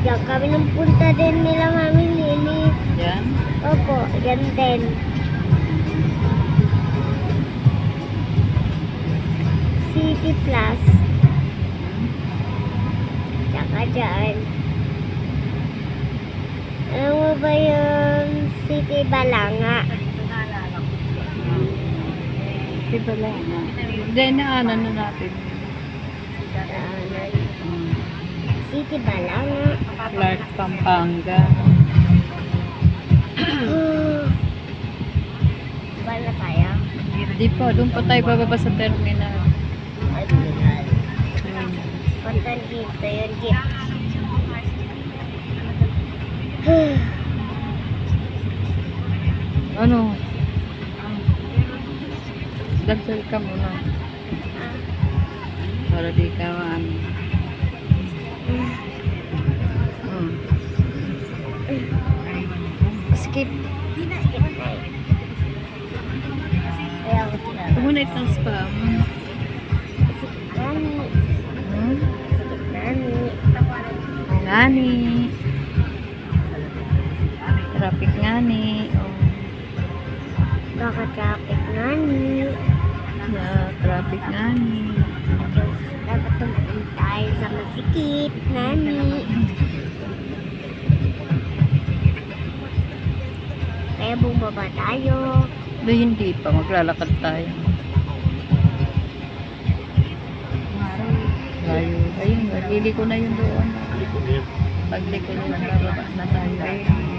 Diyan kami nang punta din nila Mami Lily. Yan. Opo, yan din. City Plus. Tsaka dyan. Alam mo ba yung City Balanga? Diba lang na? Then, ano na natin? City Balanga. Clark, Pampanga. Ba na tayo? Di pa, doon pa tayo bababa sa terminal. Punta dito yung jeep. Ano? Dagdag ka muna. Para di ka ano. Skip. Skip na eh. Kaya ako tinawag. Ito muna itang spam. Skip nani. Hmm? Skip nani. Ngani. Traffic ngani. Oh. Kaka-traffic nani. Yeah, traffic ngani. Dapat tumating tayo sa masikip nani. Kaya bumaba tayo. Do hindi pa, maglalakad tayo. Layo. Ayun, nagili ko na yun doon. Pagliko na lang, bababa na tayo. Ayun.